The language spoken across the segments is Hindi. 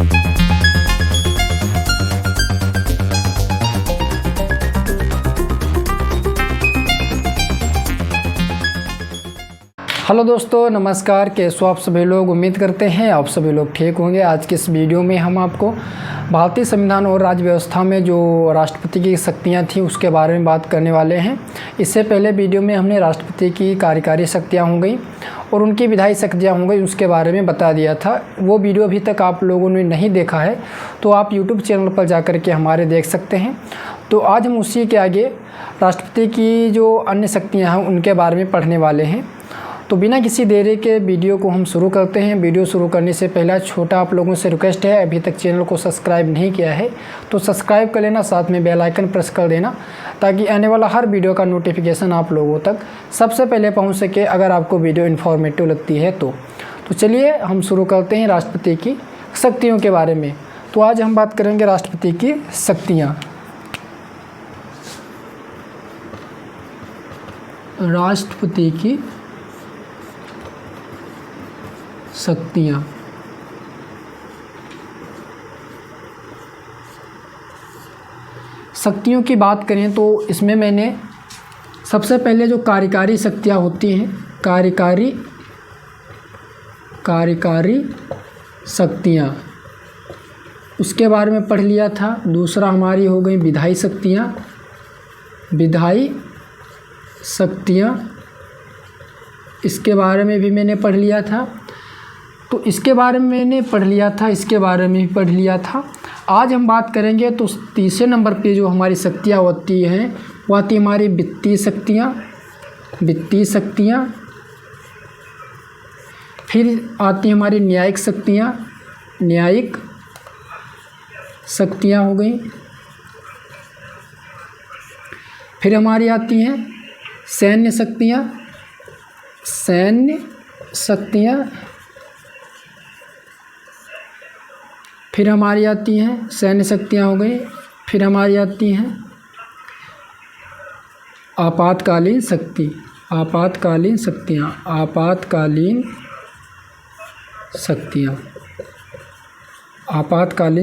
हेलो दोस्तों, नमस्कार। कैसे हो आप सभी लोग? उम्मीद करते हैं आप सभी लोग ठीक होंगे। आज के इस वीडियो में हम आपको भारतीय संविधान और राज्य व्यवस्था में जो राष्ट्रपति की शक्तियां थी उसके बारे में बात करने वाले हैं। इससे पहले वीडियो में हमने राष्ट्रपति की कार्यकारी शक्तियां हो गई और उनकी विधायी शक्तियां हो गई, उसके बारे में बता दिया था। वो वीडियो अभी तक आप लोगों ने नहीं देखा है तो आप यूट्यूब चैनल पर जा कर के हमारे देख सकते हैं। तो आज हम उसी के आगे राष्ट्रपति की जो अन्य शक्तियाँ हैं उनके बारे में पढ़ने वाले हैं। तो बिना किसी देरी के वीडियो को हम शुरू करते हैं। वीडियो शुरू करने से पहले छोटा आप लोगों से रिक्वेस्ट है, अभी तक चैनल को सब्सक्राइब नहीं किया है तो सब्सक्राइब कर लेना, साथ में बेल आइकन प्रेस कर देना ताकि आने वाला हर वीडियो का नोटिफिकेशन आप लोगों तक सबसे पहले पहुंच सके, अगर आपको वीडियो इन्फॉर्मेटिव लगती है तो चलिए हम शुरू करते हैं राष्ट्रपति की शक्तियों के बारे में। तो आज हम बात करेंगे राष्ट्रपति की शक्तियाँ। राष्ट्रपति की शक्तियाँ। शक्तियों की बात करें तो इसमें मैंने सबसे पहले जो कार्यकारी शक्तियाँ होती हैं, कार्यकारी शक्तियाँ, उसके बारे में पढ़ लिया था। दूसरा हमारी हो गई विधायी शक्तियाँ, इसके बारे में भी मैंने पढ़ लिया था। तो इसके बारे में मैंने पढ़ लिया था, इसके बारे में भी पढ़ लिया था। आज हम बात करेंगे तो तीसरे नंबर पे जो हमारी शक्तियाँ होती हैं वो आती हमारी वित्तीय शक्तियाँ। फिर आती हमारी न्यायिक शक्तियाँ हो गई। फिर हमारी आती हैं सैन्य शक्तियाँ। फिर हमारी आती हैं सैन्य शक्तियाँ हो गई। फिर हमारी आती हैं आपातकालीन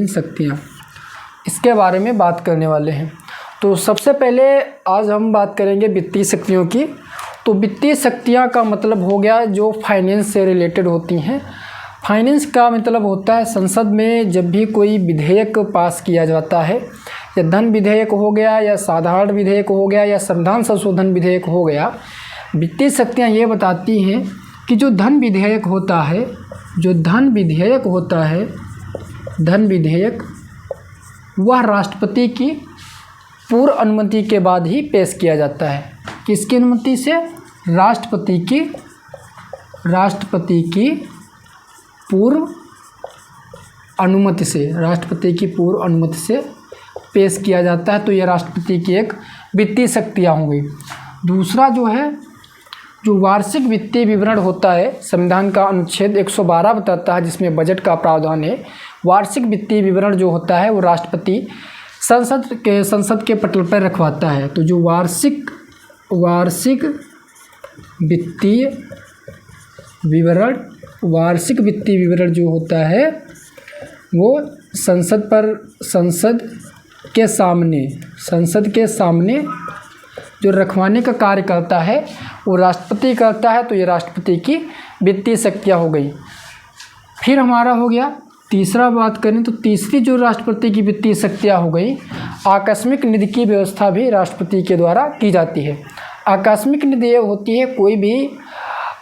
शक्तियाँ, इसके बारे में बात करने वाले हैं। तो सबसे पहले आज हम बात करेंगे वित्तीय शक्तियों की। तो वित्तीय शक्तियाँ का मतलब हो गया जो फाइनेंस से रिलेटेड होती हैं। फाइनेंस का मतलब होता है संसद में जब भी कोई विधेयक पास किया जाता है, या धन विधेयक हो गया या साधारण विधेयक हो गया या संविधान संशोधन विधेयक हो गया, वित्तीय शक्तियाँ ये बताती हैं कि जो धन विधेयक वह राष्ट्रपति की पूर्व अनुमति के बाद ही पेश किया जाता है। किसकी अनुमति से? राष्ट्रपति की पूर्व अनुमति से पेश किया जाता है। तो यह राष्ट्रपति की एक वित्तीय शक्तियाँ हो गई। दूसरा जो है, जो वार्षिक वित्तीय विवरण होता है, संविधान का अनुच्छेद 112 बताता है जिसमें बजट का प्रावधान है। वार्षिक वित्तीय विवरण जो होता है वो राष्ट्रपति संसद के पटल पर रखवाता है। तो जो वार्षिक वित्तीय विवरण जो होता है वो संसद के सामने जो रखवाने का कार्य करता है वो राष्ट्रपति करता है। तो ये राष्ट्रपति की वित्तीय शक्तियाँ हो गई। फिर हमारा हो गया तीसरा, बात करें तो तीसरी जो राष्ट्रपति की वित्तीय शक्तियाँ हो गई, आकस्मिक निधि की व्यवस्था भी राष्ट्रपति के द्वारा की जाती है। आकस्मिक निधि ये होती है कोई भी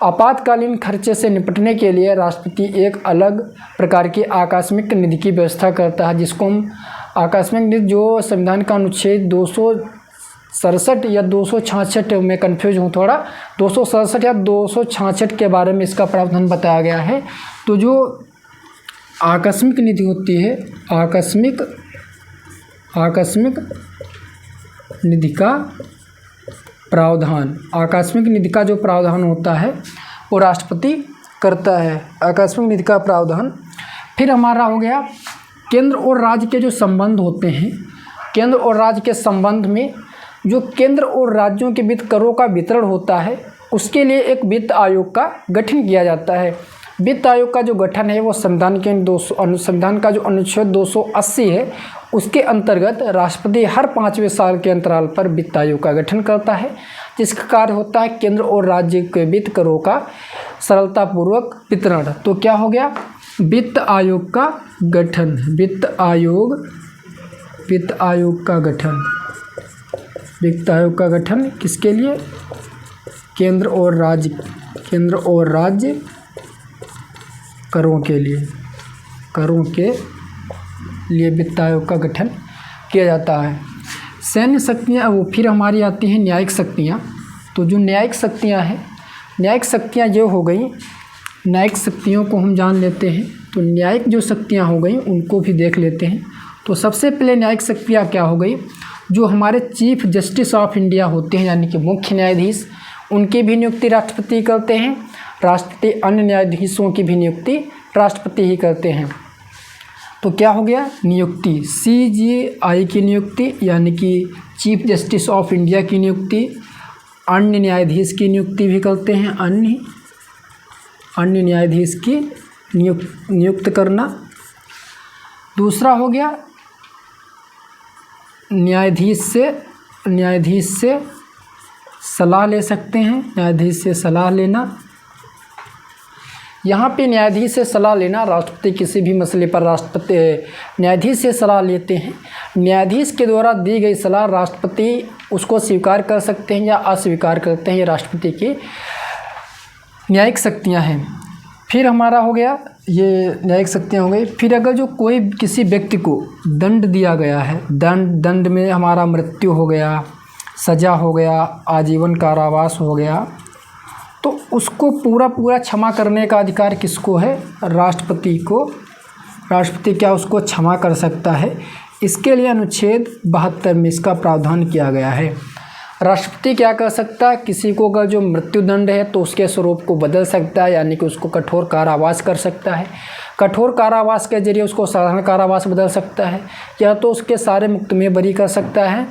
आपातकालीन खर्चे से निपटने के लिए राष्ट्रपति एक अलग प्रकार की आकस्मिक निधि की व्यवस्था करता है, जिसको हम आकस्मिक निधि, जो संविधान का अनुच्छेद 267 या 266 में कन्फ्यूज हूँ थोड़ा, 267 या 266 के बारे में इसका प्रावधान बताया गया है। तो जो आकस्मिक निधि होती है, आकस्मिक निधि का प्रावधान, आकस्मिक निधि का जो प्रावधान होता है वो राष्ट्रपति करता है, आकस्मिक निधि का प्रावधान। फिर हमारा हो गया केंद्र और राज्य के जो संबंध होते हैं, केंद्र और राज्य के संबंध में जो केंद्र और राज्यों के बीच करों का वितरण होता है उसके लिए एक वित्त आयोग का गठन किया जाता है। वित्त आयोग का जो गठन है वो संविधान का जो अनुच्छेद 280 है उसके अंतर्गत राष्ट्रपति हर 5वें साल के अंतराल पर वित्त आयोग का गठन करता है, जिसका कार्य होता है केंद्र और राज्य के वित्त करों का सरलतापूर्वक वितरण। तो क्या हो गया, वित्त आयोग का गठन, वित्त आयोग का गठन किसके लिए, केंद्र और राज्य करों के लिए वित्त आयोग का गठन किया जाता है। सैन्य शक्तियाँ, वो फिर हमारी आती हैं न्यायिक शक्तियाँ। तो जो न्यायिक शक्तियाँ हैं, न्यायिक शक्तियाँ जो हो गई, न्यायिक शक्तियों को हम जान लेते हैं। तो न्यायिक जो शक्तियाँ हो गई उनको भी देख लेते हैं। तो सबसे पहले न्यायिक शक्तियाँ क्या हो गई, जो हमारे चीफ जस्टिस ऑफ इंडिया होते हैं यानी कि मुख्य न्यायाधीश, उनकी भी नियुक्ति राष्ट्रपति करते हैं। राष्ट्रपति अन्य न्यायाधीशों की भी नियुक्ति राष्ट्रपति ही करते हैं। तो क्या हो गया, नियुक्ति, CJI की नियुक्ति यानी कि चीफ जस्टिस ऑफ इंडिया की नियुक्ति, अन्य न्यायाधीश की नियुक्ति भी करते हैं, अन्य न्यायाधीश की नियुक्त करना। दूसरा हो गया न्यायाधीश से सलाह ले सकते हैं, न्यायाधीश से सलाह लेना। यहाँ पे न्यायाधीश से सलाह लेना, राष्ट्रपति किसी भी मसले पर न्यायाधीश से सलाह लेते हैं। न्यायाधीश के द्वारा दी गई सलाह राष्ट्रपति उसको स्वीकार कर सकते हैं या अस्वीकार करते हैं, ये राष्ट्रपति की न्यायिक शक्तियाँ हैं। फिर हमारा हो गया, ये न्यायिक शक्तियाँ हो गई। फिर अगर जो कोई किसी व्यक्ति को दंड दिया गया है, दंड में हमारा मृत्यु हो गया, सज़ा हो गया, आजीवन कारावास हो गया, तो उसको पूरा क्षमा करने का अधिकार किसको है, राष्ट्रपति को। राष्ट्रपति क्या उसको क्षमा कर सकता है, इसके लिए अनुच्छेद 72 में इसका प्रावधान किया गया है। राष्ट्रपति क्या कर सकता है, किसी को अगर जो मृत्युदंड है तो उसके स्वरूप को बदल सकता है, यानी कि उसको कठोर कारावास कर सकता है। कठोर कारावास के जरिए उसको साधारण कारावास बदल सकता है, या तो उसके सारे मुक्त में बरी कर सकता है।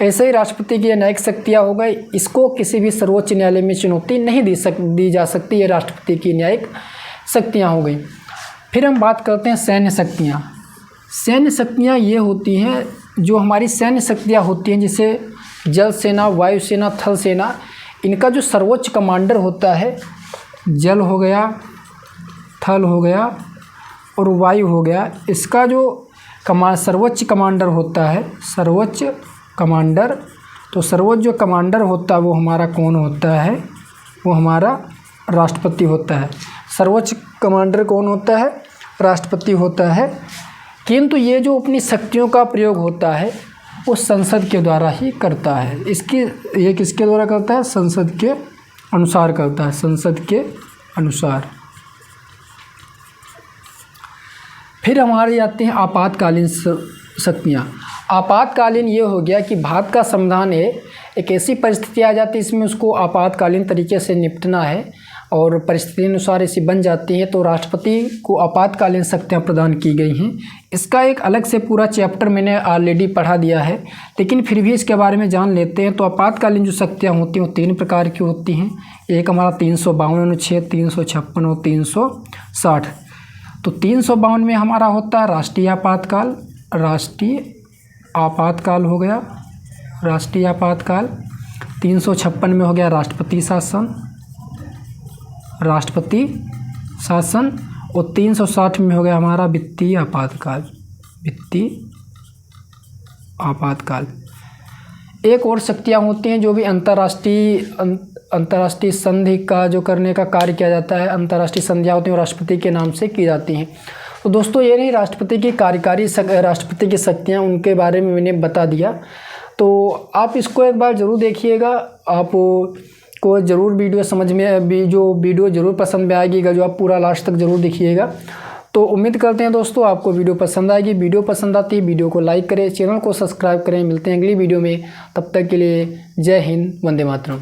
ऐसे ही राष्ट्रपति की न्यायिक शक्तियाँ हो गई, इसको किसी भी सर्वोच्च न्यायालय में चुनौती नहीं दी जा सकती, ये राष्ट्रपति की न्यायिक शक्तियाँ हो गई। फिर हम बात करते हैं सैन्य शक्तियाँ। सैन्य शक्तियाँ ये होती हैं, जो हमारी सैन्य शक्तियाँ होती हैं, जैसे जल सेना, वायु सेना, थल सेना, इनका जो सर्वोच्च कमांडर होता है, जल हो गया, थल हो गया और वायु हो गया, इसका जो सर्वोच्च कमांडर होता है, सर्वोच्च कमांडर, तो सर्वोच्च जो कमांडर होता है वो हमारा कौन होता है, वो हमारा राष्ट्रपति होता है। सर्वोच्च कमांडर कौन होता है, राष्ट्रपति होता है। किंतु ये जो अपनी शक्तियों का प्रयोग होता है वो संसद के द्वारा ही करता है। ये किसके द्वारा करता है, संसद के अनुसार करता है, संसद के अनुसार। फिर हमारी आती हैं आपातकालीन शक्तियाँ। आपातकालीन ये हो गया कि भारत का संविधान है, एक ऐसी परिस्थिति आ जाती है इसमें उसको आपातकालीन तरीके से निपटना है और परिस्थिति अनुसार ऐसी बन जाती है, तो राष्ट्रपति को आपातकालीन शक्तियाँ प्रदान की गई हैं। इसका एक अलग से पूरा चैप्टर मैंने ऑलरेडी पढ़ा दिया है, लेकिन फिर भी इसके बारे में जान लेते हैं। तो आपातकालीन जो शक्तियाँ होती हैं वो 3 प्रकार की होती हैं। एक हमारा 352 अनुच्छेद, 356 और 360। तो 352 में हमारा होता है राष्ट्रीय आपातकाल, राष्ट्रीय आपातकाल हो गया, राष्ट्रीय आपातकाल। 356 में हो गया राष्ट्रपति शासन, राष्ट्रपति शासन। और 360 में हो गया हमारा वित्तीय आपातकाल, वित्तीय आपातकाल। एक और शक्तियाँ होती हैं जो भी अंतर्राष्ट्रीय संधि का जो करने का कार्य किया जाता है, अंतर्राष्ट्रीय संधियाँ होती हैं राष्ट्रपति के नाम से की जाती हैं। तो दोस्तों ये नहीं राष्ट्रपति की राष्ट्रपति की शक्तियाँ, उनके बारे में मैंने बता दिया। तो आप इसको एक बार ज़रूर देखिएगा, आपको ज़रूर वीडियो समझ में जो वीडियो ज़रूर पसंद में आएगी, जो आप पूरा लास्ट तक ज़रूर देखिएगा। तो उम्मीद करते हैं दोस्तों आपको वीडियो पसंद आएगी। वीडियो पसंद आती है वीडियो को लाइक करें, चैनल को सब्सक्राइब करें। मिलते हैं अगली वीडियो में, तब तक के लिए जय हिंद, वंदे मातरम।